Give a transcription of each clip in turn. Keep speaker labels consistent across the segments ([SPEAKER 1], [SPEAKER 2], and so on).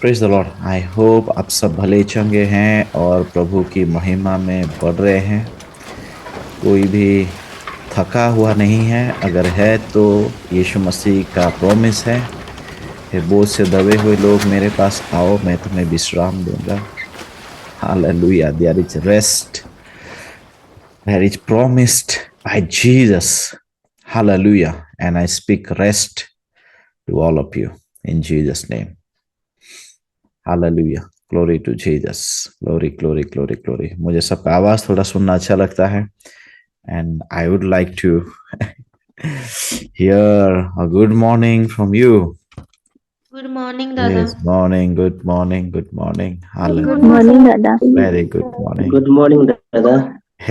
[SPEAKER 1] Praise the Lord. I hope आप सब भले चंगे हैं और प्रभु की महिमा में बढ़ रहे हैं। कोई भी थका हुआ नहीं है, अगर है तो यीशु मसीह का प्रॉमिस है, हे बोझ से दबे हुए लोग मेरे पास आओ, मैं तुम्हें विश्राम दूंगा। Hallelujah. There is rest, there is promised by Jesus. Hallelujah. And I speak rest to all of you in Jesus name. Hallelujah. Glory to Jesus. Glory, glory, glory, glory. मुझे सबका आवाज थोड़ा सुनना अच्छा लगता है, and I would like to hear a good morning from you.
[SPEAKER 2] Good morning, Dada.
[SPEAKER 1] Yes, morning, good morning, good morning.
[SPEAKER 3] Good
[SPEAKER 2] Good
[SPEAKER 1] Hallelujah.
[SPEAKER 3] morning,
[SPEAKER 2] morning.
[SPEAKER 3] Dada.
[SPEAKER 1] Very good morning.
[SPEAKER 4] Good morning, Dada.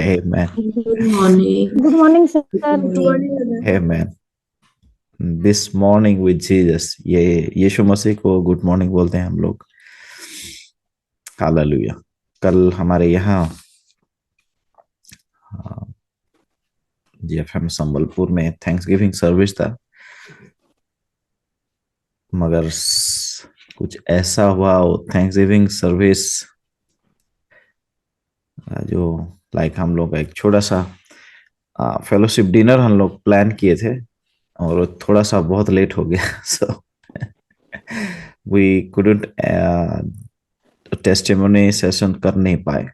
[SPEAKER 1] Amen.
[SPEAKER 5] Good morning.
[SPEAKER 3] Good morning, sir.
[SPEAKER 5] Good
[SPEAKER 3] Good
[SPEAKER 5] morning.
[SPEAKER 3] morning, Dada.
[SPEAKER 1] Amen. This morning with Jesus. ये यीशु मसीह को good morning बोलते हैं हम लोग। Hallelujah. कल हमारे यहाँ जीएफएम संबलपुर में थैंक्सगिविंग सर्विस था, मगर कुछ ऐसा हुआ वो थैंक्सगिविंग सर्विस जो हम लोग एक छोटा सा फेलोशिप डिनर हम लोग प्लान किए थे और वो थोड़ा सा बहुत लेट हो गया। So we couldn't testimony session कर नहीं पाए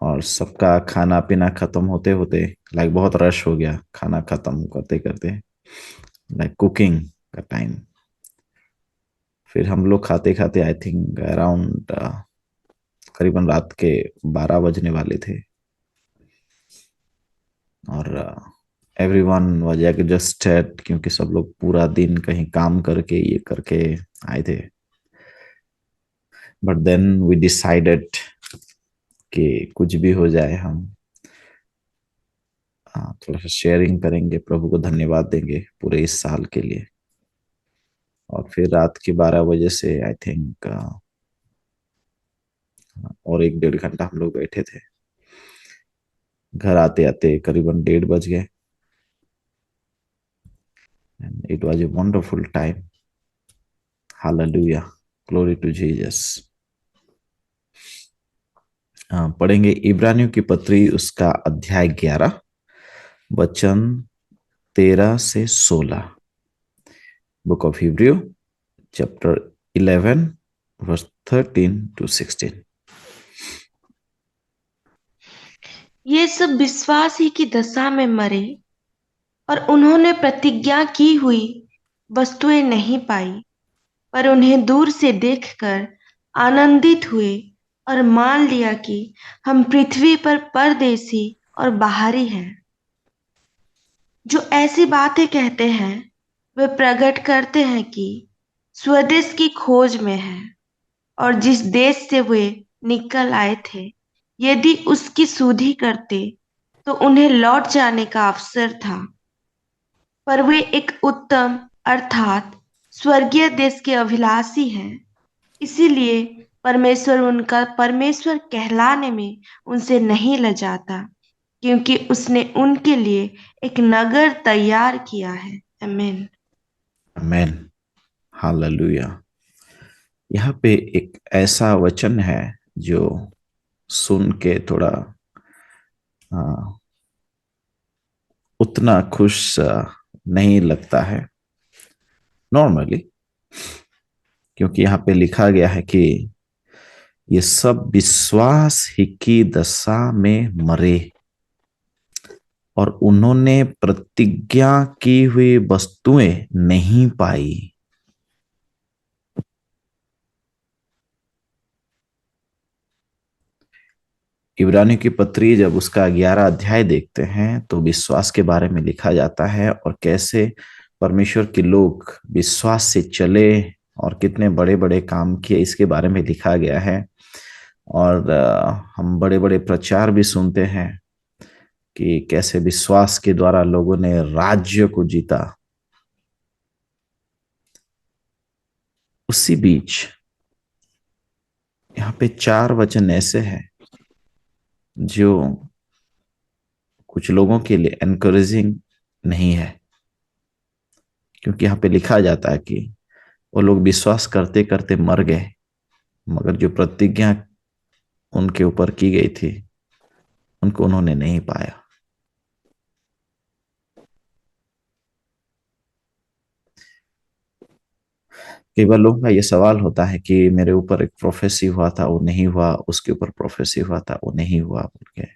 [SPEAKER 1] और सबका खाना पीना खत्म होते होते बहुत रश हो गया। खाना खत्म करते करते कुकिंग का टाइम, फिर हम लोग खाते खाते आई थिंक अराउंड करीबन रात के 12 बजने वाले थे और एवरीवन वाज एग्जॉस्टेड क्योंकि सब लोग पूरा दिन कहीं काम करके ये करके आए थे। बट देन वी डिसाइडेड कि कुछ भी हो जाए हम थोड़ा सा शेयरिंग करेंगे, प्रभु को धन्यवाद देंगे पूरे इस साल के लिए। और फिर रात के 12 बजे से आई थिंक और 1-1.5 घंटा हम लोग बैठे थे। घर आते आते करीबन 1:30 बज गए। And it was a wonderful time. Hallelujah. Glory to Jesus. पढ़ेंगे इब्रानियों की पत्री उसका अध्याय 11 वचन 13 से 16। Book of Hebrew chapter 11 verse 13 to 16।
[SPEAKER 2] ये सब विश्वास ही की दशा में मरे और उन्होंने प्रतिज्ञा की हुई वस्तुएं नहीं पाई, पर उन्हें दूर से देखकर आनंदित हुए और मान लिया कि हम पृथ्वी पर परदेसी और बाहरी हैं। जो ऐसी बातें कहते हैं वे प्रकट करते हैं कि स्वदेश की खोज में है और जिस देश से वे निकल आए थे, यदि उसकी सुधि करते तो उन्हें लौट जाने का अवसर था। पर वे एक उत्तम अर्थात स्वर्गीय देश के अभिलाषी हैं, इसीलिए परमेश्वर उनका परमेश्वर कहलाने में उनसे नहीं लजाता, क्योंकि उसने उनके लिए एक नगर तैयार किया है। आमीन।
[SPEAKER 1] आमेन। हालेलुया। यहाँ पे एक ऐसा वचन है जो सुन के थोड़ा उतना खुश नहीं लगता है नॉर्मली, क्योंकि यहाँ पे लिखा गया है कि ये सब विश्वास ही की दशा में मरे और उन्होंने प्रतिज्ञा की हुई वस्तुएं नहीं पाई। इब्रानियों की पत्री जब उसका 11 अध्याय देखते हैं तो विश्वास के बारे में लिखा जाता है और कैसे परमेश्वर के लोग विश्वास से चले और कितने बड़े बड़े काम किए इसके बारे में लिखा गया है। और हम बड़े बड़े प्रचार भी सुनते हैं कि कैसे विश्वास के द्वारा लोगों ने राज्य को जीता। उसी बीच यहाँ पे 4 वचन ऐसे हैं जो कुछ लोगों के लिए एनकरेजिंग नहीं है, क्योंकि यहाँ पे लिखा जाता है कि वो लोग विश्वास करते करते मर गए, मगर जो प्रतिज्ञा उनके ऊपर की गई थी उनको उन्होंने नहीं पाया। कई बार लोगों का ये सवाल होता है कि मेरे ऊपर एक प्रोफेसी हुआ था वो नहीं हुआ, उसके ऊपर प्रोफेसी हुआ था वो नहीं हुआ, बोल के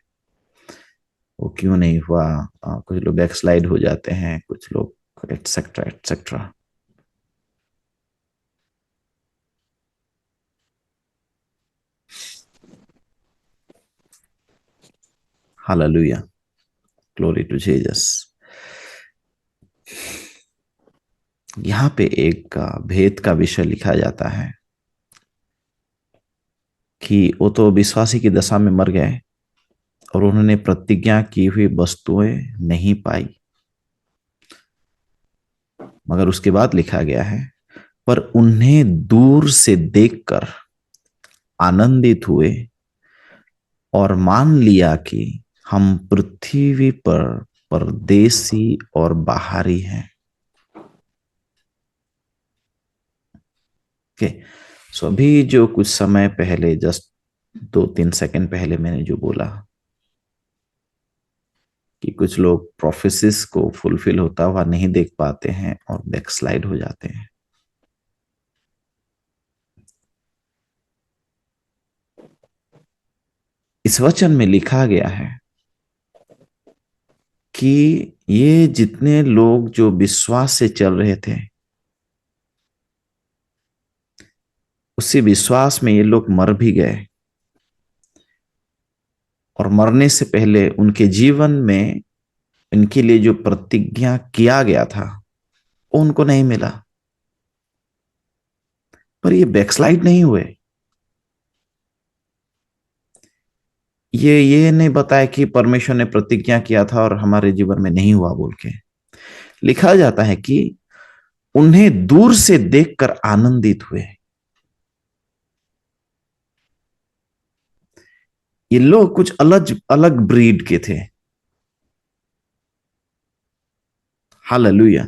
[SPEAKER 1] वो क्यों नहीं हुआ। कुछ लोग बैकस्लाइड हो जाते हैं, कुछ लोग etcetera etcetera. Hallelujah, glory to Jesus. यहाँ पे एक भेद का विषय लिखा जाता है कि वो तो विश्वासी की दशा में मर गए और उन्होंने प्रतिज्ञा की हुई वस्तुएं नहीं पाई, मगर उसके बाद लिखा गया है पर उन्हें दूर से देखकर आनंदित हुए और मान लिया कि हम पृथ्वी पर परदेसी और बाहरी हैं। ओके, सो अभी जो कुछ समय पहले, जस्ट 2-3 सेकंड पहले मैंने जो बोला कि कुछ लोग प्रोफेसिस को फुलफिल होता हुआ नहीं देख पाते हैं और बैकस्लाइड हो जाते हैं। इस वचन में लिखा गया है कि ये जितने लोग जो विश्वास से चल रहे थे, उसी विश्वास में ये लोग मर भी गए और मरने से पहले उनके जीवन में इनके लिए जो प्रतिज्ञा किया गया था वो उनको नहीं मिला। पर ये बैकस्लाइड नहीं हुए। ये नहीं बताया कि परमेश्वर ने प्रतिज्ञा किया था और हमारे जीवन में नहीं हुआ बोल के। लिखा जाता है कि उन्हें दूर से देखकर आनंदित हुए। ये लोग कुछ अलग अलग ब्रीड के थे। हालेलुया।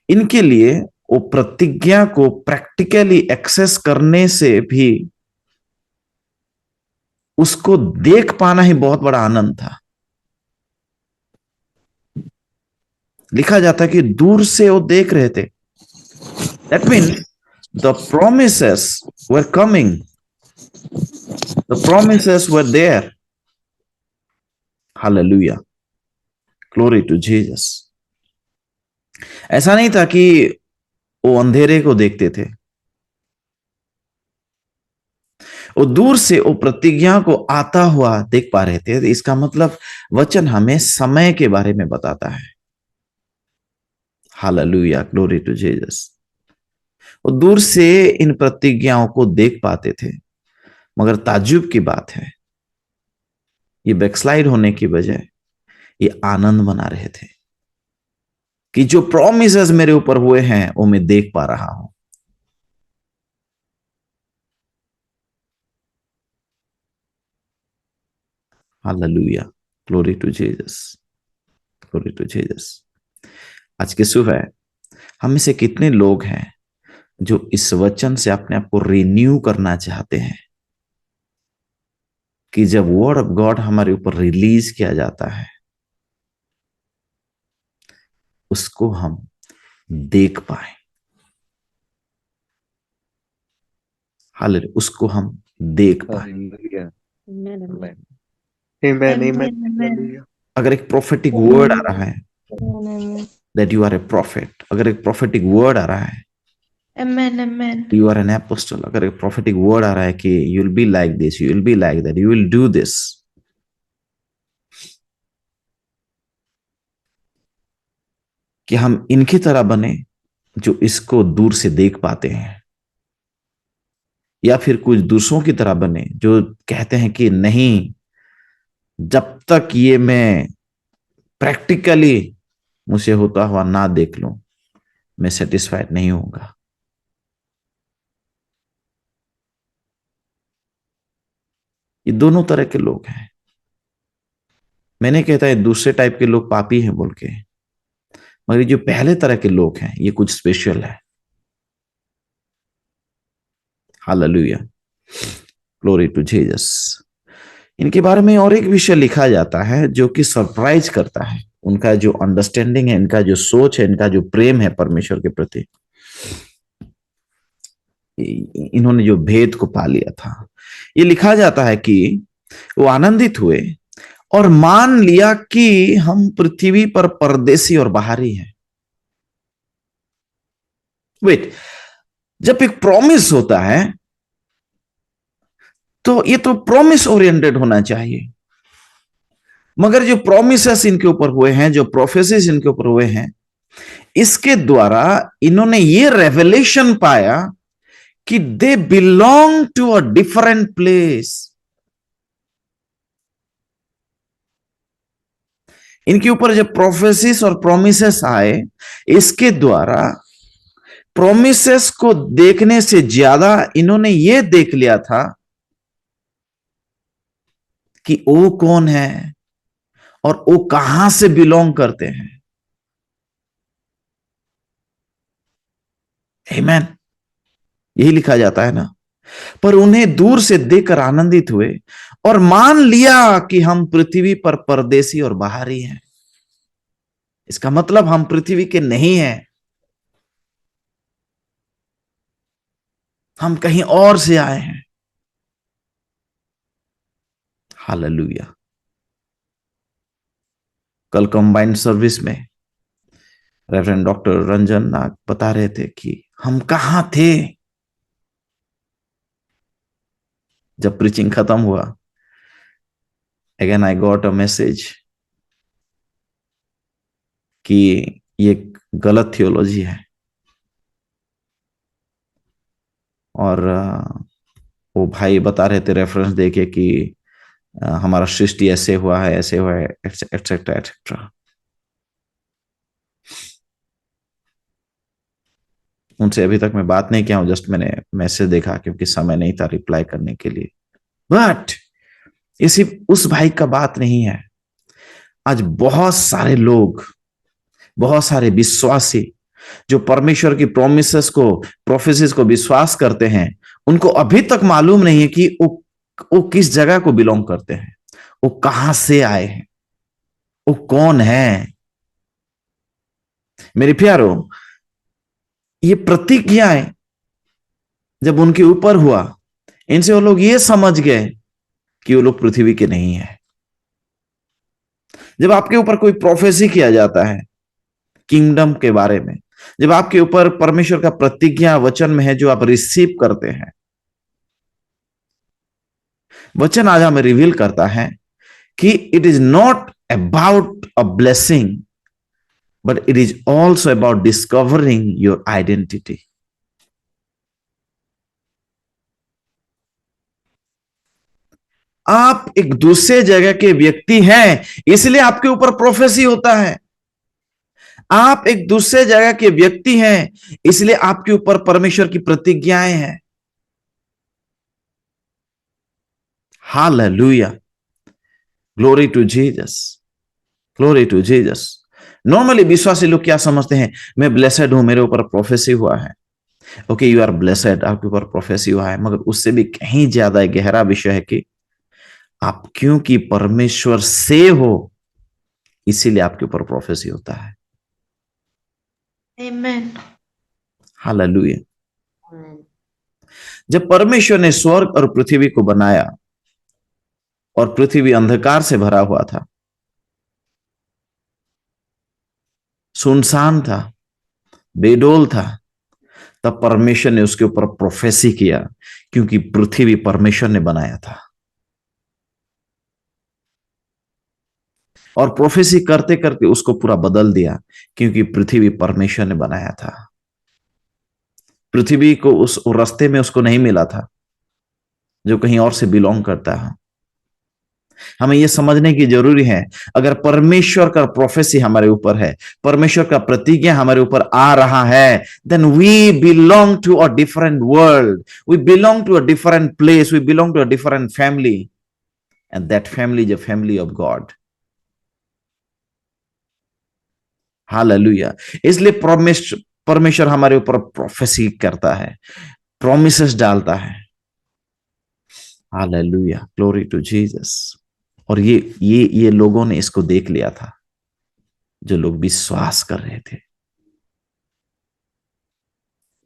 [SPEAKER 1] इनके लिए वो प्रतिज्ञा को प्रैक्टिकली एक्सेस करने से भी उसको देख पाना ही बहुत बड़ा आनंद था। लिखा जाता है कि दूर से वो देख रहे थे। That mean the promises were coming, the promises were there. Hallelujah, glory to Jesus. ऐसा नहीं था कि वो अंधेरे को देखते थे, वो दूर से वो प्रतिज्ञा को आता हुआ देख पा रहे थे। इसका मतलब वचन हमें समय के बारे में बताता है। Hallelujah, glory to Jesus. वो दूर से इन प्रतिज्ञाओं को देख पाते थे, मगर ताज्जुब की बात है ये बैकस्लाइड होने की बजाय ये आनंद मना रहे थे कि जो प्रॉमिसेस मेरे ऊपर हुए हैं वो मैं देख पा रहा हूं। Hallelujah, glory to Jesus, glory to Jesus. आज की सुबह हम में से कितने लोग हैं जो इस वचन से अपने आप को रिन्यू करना चाहते हैं कि जब वर्ड ऑफ गॉड हमारे ऊपर रिलीज किया जाता है उसको हम देख पाए। हालेलुया, उसको हम देख पाए।
[SPEAKER 3] Hallelujah.
[SPEAKER 2] Amen, amen.
[SPEAKER 3] Amen. Amen.
[SPEAKER 2] Amen,
[SPEAKER 3] Amen.
[SPEAKER 2] amen.
[SPEAKER 3] Hallelujah.
[SPEAKER 1] अगर एक प्रोफेटिक वर्ड आ
[SPEAKER 2] Amen,
[SPEAKER 1] रहा है
[SPEAKER 2] amen.
[SPEAKER 1] That you are a prophet, अगर एक प्रोफेटिक वर्ड आ रहा है
[SPEAKER 2] Amen, amen.
[SPEAKER 1] You are an apostle, अगर एक प्रोफेटिक वर्ड आ रहा है कि you will be like this, you will be like that, you will do this, कि हम इनकी तरह बने जो इसको दूर से देख पाते हैं, या फिर कुछ दूसरों की तरह बने जो कहते हैं कि नहीं, जब तक ये मैं प्रैक्टिकली मुझे होता हुआ ना देख लूं मैं सेटिस्फाइड नहीं होऊंगा। ये दोनों तरह के लोग हैं। मैंने कहता है दूसरे टाइप के लोग पापी हैं बोल के, मगर ये जो पहले तरह के लोग हैं ये कुछ स्पेशल है। Hallelujah, glory to Jesus. इनके बारे में और एक विषय लिखा जाता है जो कि सरप्राइज करता है। उनका जो अंडरस्टैंडिंग है, इनका जो सोच है, इनका जो प्रेम है परमेश्वर के प्रति, इन्होंने जो भेद को पा लिया था। ये लिखा जाता है कि वो आनंदित हुए और मान लिया कि हम पृथ्वी पर परदेसी और बाहरी हैं। वेट, जब एक प्रॉमिस होता है तो ये तो प्रॉमिस ओरिएंटेड होना चाहिए, मगर जो प्रोमिसेस इनके ऊपर हुए हैं, जो प्रोफेसीज इनके ऊपर हुए हैं, इसके द्वारा इन्होंने ये रेवलेशन पाया कि they belong to a different place. इनके ऊपर जब प्रोफेसीज और प्रोमिसेस आए, इसके द्वारा प्रोमिसेस को देखने से ज्यादा इन्होंने ये देख लिया था कि वो कौन है और वो कहां से बिलोंग करते हैं। आमीन, यही लिखा जाता है ना। पर उन्हें दूर से देखकर आनंदित हुए और मान लिया कि हम पृथ्वी पर परदेसी और बाहरी हैं। इसका मतलब हम पृथ्वी के नहीं हैं, हम कहीं और से आए हैं। हालेलुया। कल कंबाइंड सर्विस में रेवरेंड डॉक्टर रंजन नाग बता रहे थे कि हम कहां थे। जब प्रीचिंग खत्म हुआ, again I got a message कि ये गलत थियोलॉजी है, और वो भाई बता रहे थे रेफरेंस देके कि हमारा सृष्टि ऐसे हुआ है, ऐसे हुआ है, एटसेट्रा एटसेट्रा। उनसे अभी तक मैं बात नहीं किया हूं, जस्ट मैंने मैसेज देखा क्योंकि समय नहीं था रिप्लाई करने के लिए। बट ये सिर्फ उस भाई का बात नहीं है। आज बहुत सारे लोग, बहुत सारे विश्वासी जो परमेश्वर की प्रोमिसेस को, प्रोफेसीज को विश्वास करते हैं, उनको अभी तक मालूम नहीं है कि वो किस जगह को बिलोंग करते हैं, वो कहां से आए हैं, वो कौन है। मेरे प्यारो, ये प्रतिज्ञाएं जब उनके ऊपर हुआ, इनसे वो लोग ये समझ गए कि वो लोग पृथ्वी के नहीं है। जब आपके ऊपर कोई प्रोफेसी किया जाता है किंगडम के बारे में, जब आपके ऊपर परमेश्वर का प्रतिज्ञा वचन में है जो आप रिसीव करते हैं, वचन आज हमें रिवील करता है कि it is not about a blessing, but it is also about discovering your identity. आप एक दूसरे जगह के व्यक्ति हैं, इसलिए आपके ऊपर प्रोफेसी होता है। आप एक दूसरे जगह के व्यक्ति हैं, इसलिए आपके ऊपर परमेश्वर की प्रतिज्ञाएं हैं। Hallelujah, glory to Jesus, glory to Jesus. Normally विश्वासी लोग क्या समझते हैं, मैं ब्लेसेड हूं, मेरे ऊपर प्रोफेसी हुआ है। ओके, यू आर ब्लेसेड, आपके ऊपर प्रोफेसी हुआ है, मगर उससे भी कहीं ज्यादा गहरा विषय है कि आप क्योंकि परमेश्वर से हो, इसीलिए आपके ऊपर प्रोफेसी होता है।
[SPEAKER 2] आमीन।
[SPEAKER 1] हालेलुया। जब परमेश्वर ने स्वर्ग और पृथ्वी को बनाया और पृथ्वी अंधकार से भरा हुआ था, सुनसान था, बेडोल था, तब परमेश्वर ने उसके ऊपर प्रोफेसी किया, क्योंकि पृथ्वी परमेश्वर ने बनाया था। और प्रोफेसी करते करते उसको पूरा बदल दिया, क्योंकि पृथ्वी परमेश्वर ने बनाया था। पृथ्वी को उस रास्ते में उसको नहीं मिला था जो कहीं और से बिलोंग करता है। हमें यह समझने की जरूरी है, अगर परमेश्वर का प्रोफेसी हमारे ऊपर है, परमेश्वर का प्रतिज्ञा हमारे ऊपर आ रहा है, then we belong to a different world, we belong to a different place, we belong to a different family, and that family is a family of God. Hallelujah. इसलिए परमेश्वर हमारे ऊपर प्रोफेसी करता है। प्रोमिसेस डालता है। Hallelujah, glory to Jesus. और ये लोगों ने इसको देख लिया था, जो लोग विश्वास कर रहे थे।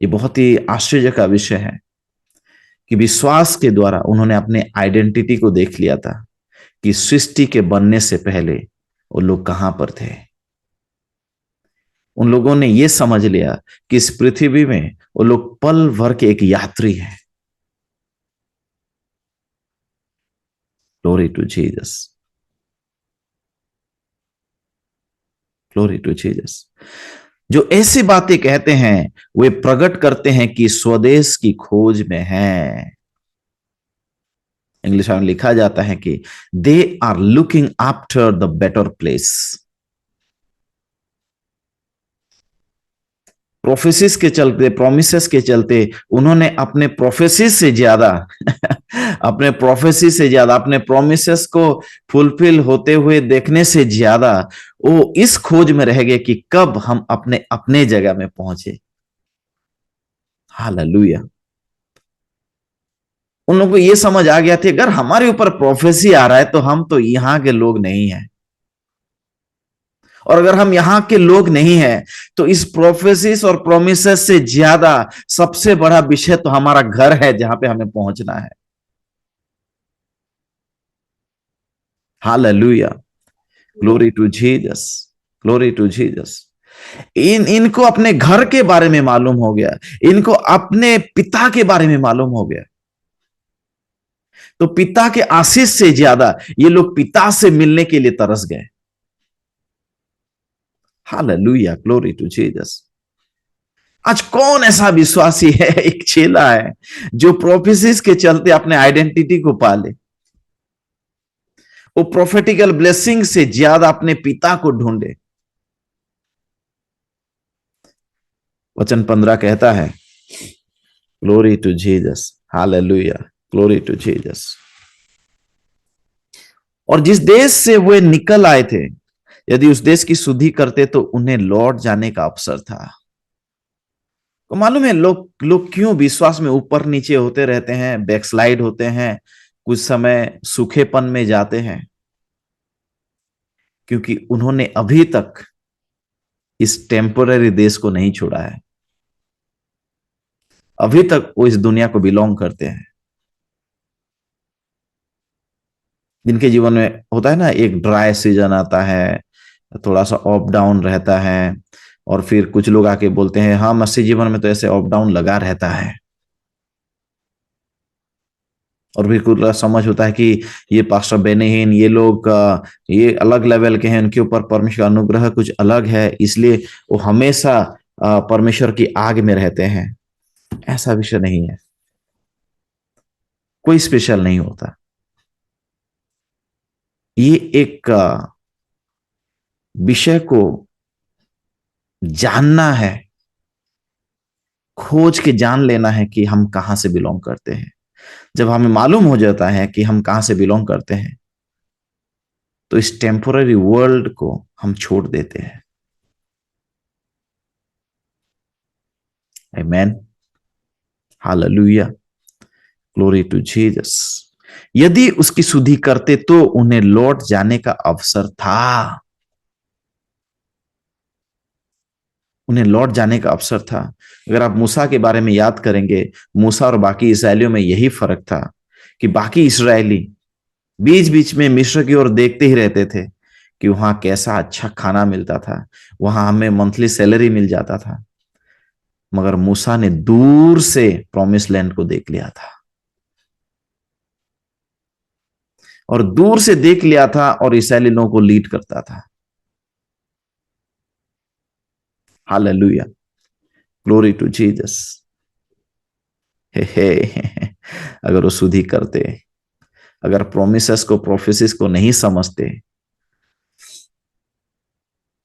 [SPEAKER 1] ये बहुत ही आश्चर्य का विषय है कि विश्वास के द्वारा उन्होंने अपने आइडेंटिटी को देख लिया था कि सृष्टि के बनने से पहले वो लोग कहां पर थे। उन लोगों ने यह समझ लिया कि इस पृथ्वी में वो लोग पल भर के एक यात्री हैं। Glory to Jesus, glory to Jesus. जो ऐसी बातें कहते हैं वे प्रकट करते हैं कि स्वदेश की खोज में हैं। इंग्लिश में लिखा जाता है कि they are looking after the better place. Prophecies के चलते, प्रोमिसेस के चलते उन्होंने अपने प्रोफेसिस से ज्यादा अपने प्रोफेसी से ज्यादा, अपने प्रोमिसेस को फुलफिल होते हुए देखने से ज्यादा वो इस खोज में रह गए कि कब हम अपने अपने जगह में पहुंचे। हालेलुया। उन लोगों को यह समझ आ गया था अगर हमारे ऊपर प्रोफेसी आ रहा है तो हम तो यहां के लोग नहीं हैं, और अगर हम यहां के लोग नहीं हैं तो इस प्रोफेसिस और प्रोमिसेस से ज्यादा सबसे बड़ा विषय तो हमारा घर है जहां पे हमें पहुंचना है। Hallelujah, glory to Jesus, glory to Jesus. इनको अपने घर के बारे में मालूम हो गया, इनको अपने पिता के बारे में मालूम हो गया। तो पिता के आशीष से ज्यादा ये लोग पिता से मिलने के लिए तरस गए। Hallelujah, glory to Jesus. आज कौन ऐसा विश्वासी है, एक चेला है जो प्रोफेसिस के चलते अपने आइडेंटिटी को पाले, वो प्रोफेटिकल ब्लेसिंग से ज्यादा अपने पिता को ढूंढे। वचन 15 कहता है, glory to Jesus, hallelujah, glory to Jesus. और जिस देश से वे निकल आए थे, यदि उस देश की शुद्धि करते तो उन्हें लौट जाने का अवसर था। तो मालूम है लोग क्यों विश्वास में ऊपर नीचे होते रहते हैं, बैकस्लाइड होते हैं, कुछ समय सूखेपन में जाते हैं? क्योंकि उन्होंने अभी तक इस टेम्पोररी देश को नहीं छोड़ा है। अभी तक वो इस दुनिया को बिलोंग करते हैं। जिनके जीवन में होता है ना, एक ड्राई सीजन आता है, थोड़ा सा अप डाउन रहता है, और फिर कुछ लोग आके बोलते हैं हाँ मसीह जीवन में तो ऐसे अप डाउन लगा रहता है। और भी कुछ समझ होता है कि ये पास्टर बेनेहीन, ये लोग ये अलग लेवल के हैं, उनके ऊपर परमेश्वर का अनुग्रह कुछ अलग है, इसलिए वो हमेशा परमेश्वर की आग में रहते हैं। ऐसा विषय नहीं है, कोई स्पेशल नहीं होता। ये एक विषय को जानना है, खोज के जान लेना है कि हम कहां से बिलोंग करते हैं। जब हमें मालूम हो जाता है कि हम कहां से बिलोंग करते हैं तो इस टेम्पोररी वर्ल्ड को हम छोड़ देते हैं। आमेन, हालेलुया, ग्लोरी टू जीसस। यदि उसकी शुद्धि करते तो उन्हें लौट जाने का अवसर था। उन्हें लौट जाने का अवसर था। अगर आप मूसा के बारे में याद करेंगे, मूसा और बाकी इसराइलियों में यही फर्क था कि बाकी इसराइली बीच बीच में मिस्र की ओर देखते ही रहते थे कि वहां कैसा अच्छा खाना मिलता था, वहां हमें मंथली सैलरी मिल जाता था। मगर मूसा ने दूर से प्रॉमिस लैंड को देख लिया था, और दूर से देख लिया था, और इसराइली लोगों को लीड करता था। Hallelujah, glory to Jesus. हे अगर वो शुद्धि करते, अगर प्रोमिसेस को, प्रोफेसिस को नहीं समझते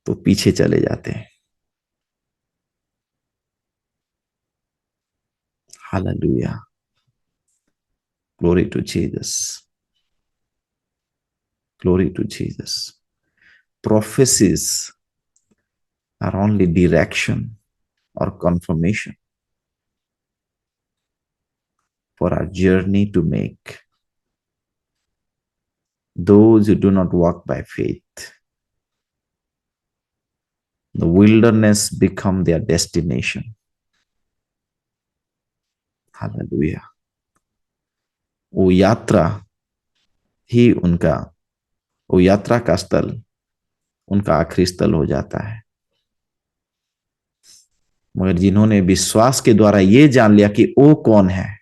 [SPEAKER 1] तो पीछे चले जाते हैं। Hallelujah, glory to Jesus, glory to Jesus. Prophecies are only direction और confirmation. for our journey to make. Those who do not walk by faith, the wilderness become their destination. Hallelujah. वो यात्रा ही उनका, वो यात्रा का स्थल उनका आखिरी स्थल हो जाता है। मगर जिन्होंने विश्वास के द्वारा ये जान लिया कि वो कौन है,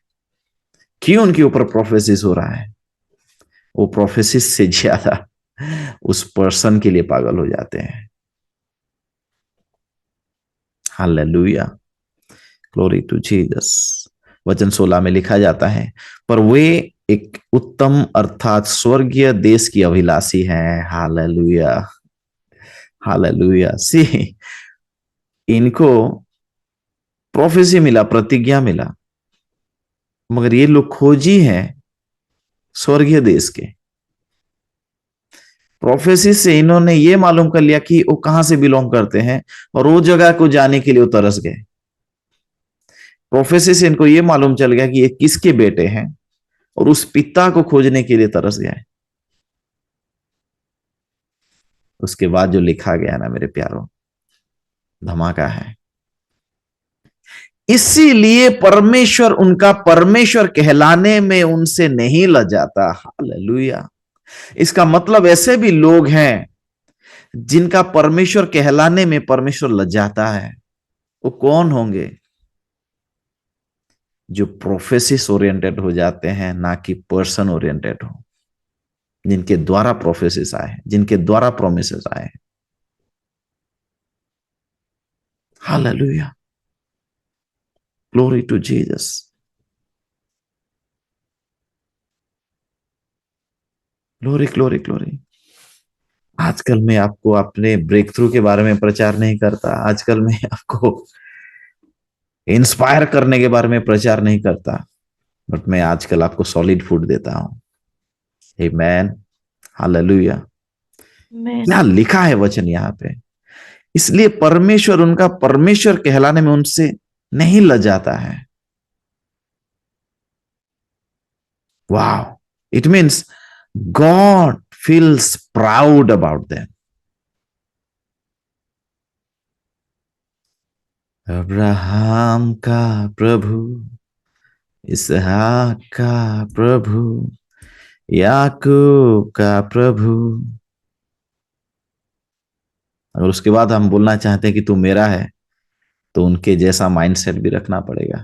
[SPEAKER 1] क्यों उनके ऊपर प्रोफेसिस हो रहा है, वो प्रोफेसिस से ज्यादा उस पर्सन के लिए पागल हो जाते हैं। Hallelujah, glory to Jesus. वचन 16 में लिखा जाता है, पर वे एक उत्तम अर्थात स्वर्गीय देश की अभिलाषी हैं। Hallelujah, hallelujah. सी, इनको प्रोफेसी मिला, प्रतिज्ञा मिला, मगर ये लोग खोजी हैं स्वर्गीय देश के। प्रोफेसी से इन्होंने ये मालूम कर लिया कि वो कहां से बिलोंग करते हैं और वो जगह को जाने के लिए वो तरस गए। प्रोफेसी से इनको ये मालूम चल गया कि ये किसके बेटे हैं और उस पिता को खोजने के लिए तरस गए। उसके बाद जो लिखा गया ना मेरे प्यारों, धमाका है। इसीलिए परमेश्वर उनका परमेश्वर कहलाने में उनसे नहीं लजाता। हालेलुया। इसका मतलब ऐसे भी लोग हैं जिनका परमेश्वर कहलाने में परमेश्वर लजाता है। वो कौन होंगे? जो प्रोफेसिस ओरिएंटेड हो जाते हैं, ना कि पर्सन ओरिएंटेड हो, जिनके द्वारा प्रोफेसिस आए, जिनके द्वारा प्रोमिसेस आए। Hallelujah, glory to Jesus. Glory glory glory. आजकल मैं आपको अपने ब्रेक थ्रू के बारे में प्रचार नहीं करता, आजकल मैं आपको इंस्पायर करने के बारे में प्रचार नहीं करता, बट मैं आजकल आपको सॉलिड फूड देता हूं। आमेन, हालेलुया। क्या लिखा है वचन यहां पे? इसलिए परमेश्वर उनका परमेश्वर कहलाने में उनसे नहीं लजाता है। वाह, it means God feels proud about them. Abraham का प्रभु, इसहाक का प्रभु, याकूब का प्रभु। अगर उसके बाद हम बोलना चाहते हैं कि तू मेरा है, तो उनके जैसा माइंडसेट भी रखना पड़ेगा।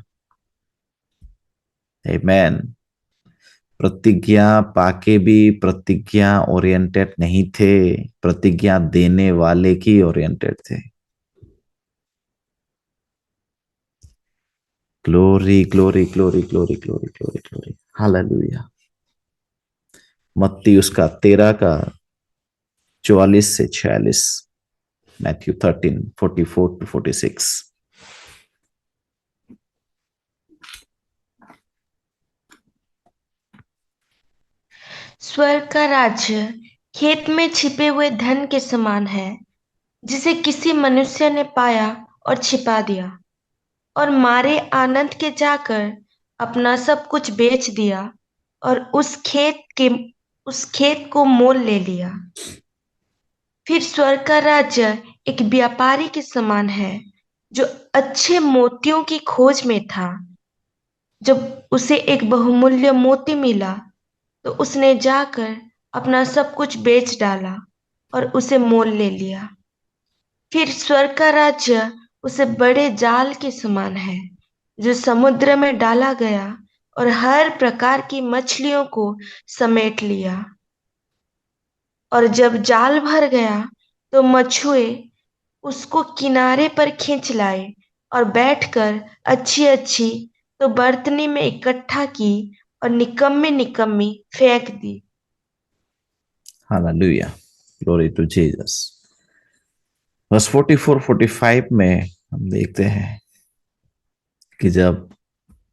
[SPEAKER 1] आमेन। प्रतिज्ञा पाके भी प्रतिज्ञा ओरिएंटेड नहीं थे, प्रतिज्ञा देने वाले की ओरिएंटेड थे। Glory glory glory glory glory glory glory, hallelujah. मत्ती उसका 13 का 44 से 46, मैथ्यू 13:44-46।
[SPEAKER 2] स्वर्ग का राज्य खेत में छिपे हुए धन के समान है, जिसे किसी मनुष्य ने पाया और छिपा दिया, और मारे आनंद के जाकर अपना सब कुछ बेच दिया और उस खेत को मोल ले लिया। फिर स्वर्ग का राज्य एक व्यापारी के समान है, जो अच्छे मोतियों की खोज में था। जब उसे एक बहुमूल्य मोती मिला, तो उसने जाकर अपना सब कुछ बेच डाला और उसे मोल ले लिया। फिर स्वर्ग का राज्य उसे बड़े जाल के समान है, जो समुद्र में डाला गया और हर प्रकार की मछलियों को समेट लिया। और जब जाल भर गया, तो मछुए उसको किनारे पर खींच लाए और बैठकर अच्छी अच्छी तो बर्तनी में इकट्ठा की और निकम्मी निकम्मी फेंक दी।
[SPEAKER 1] Hallelujah, glory to Jesus. Verse 44-45 में हम देखते हैं कि जब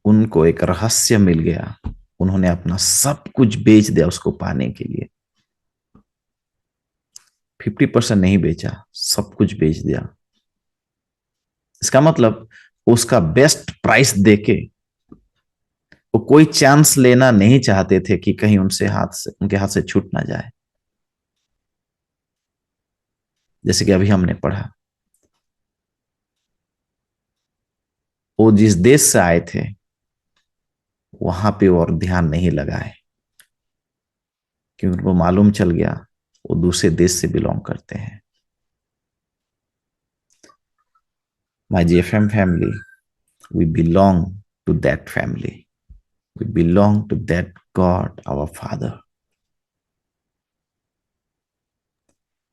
[SPEAKER 1] उनको एक रहस्य मिल गया, उन्होंने अपना सब कुछ बेच दिया उसको पाने के लिए। 50% नहीं बेचा, सब कुछ बेच दिया। इसका मतलब उसका बेस्ट प्राइस देके वो कोई चांस लेना नहीं चाहते थे कि कहीं उनके हाथ से छूट ना जाए। जैसे कि अभी हमने पढ़ा, वो जिस देश से आए थे वहां पे और ध्यान नहीं लगाए, क्योंकि उनको मालूम चल गया वो दूसरे देश से बिलोंग करते हैं। My GFM family, we belong to that family, we belong to that God our father.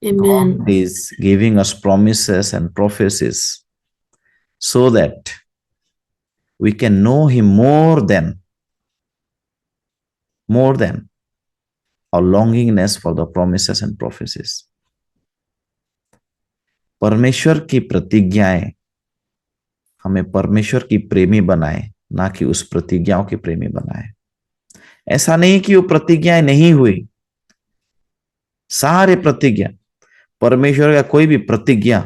[SPEAKER 4] Amen.
[SPEAKER 1] God is giving us promises and prophecies so that we can know him more than our longingness for the promises and prophecies. परमेश्वर की प्रतिज्ञाएं हमें परमेश्वर की प्रेमी बनाए, ना कि उस प्रतिज्ञाओं की प्रेमी बनाए। ऐसा नहीं कि वो प्रतिज्ञाएं नहीं हुई, सारे प्रतिज्ञा, परमेश्वर का कोई भी प्रतिज्ञा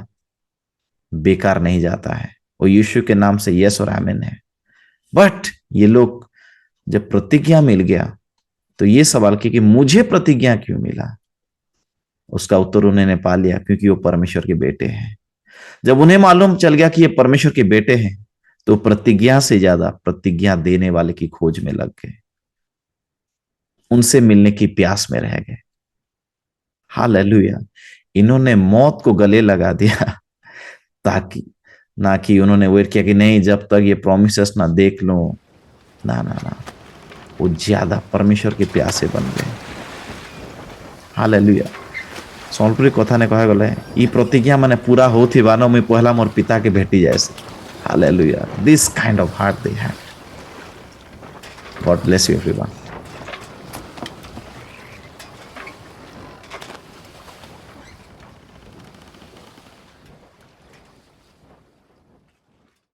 [SPEAKER 1] बेकार नहीं जाता है। वो यीशु के नाम से यस और आमीन है। बट ये लोग जब प्रतिज्ञा मिल गया तो ये सवाल किया कि मुझे प्रतिज्ञा क्यों मिला। उसका उत्तर उन्होंने पा लिया, क्योंकि वो परमेश्वर के बेटे हैं। जब उन्हें मालूम चल गया कि ये परमेश्वर के बेटे हैं तो प्रतिज्ञा से ज्यादा प्रतिज्ञा देने वाले की खोज में लग गए, उनसे मिलने की प्यास में रह गए। हालेलुया। इन्होंने मौत को गले लगा दिया, ताकि ना कि उन्होंने वेट किया कि नहीं जब तक ये प्रॉमिसेस ना देख लो, ना ना ना, वो ज्यादा परमेश्वर के प्यासे बन गए। हालेलुया। सम्बलपुरी कथा ने कहा गले ई प्रतिज्ञा माने पूरा होथिबा न मुई पहला मोर पिता के भेटी जायसे। Hallelujah. This kind of heart they have. God bless you everyone.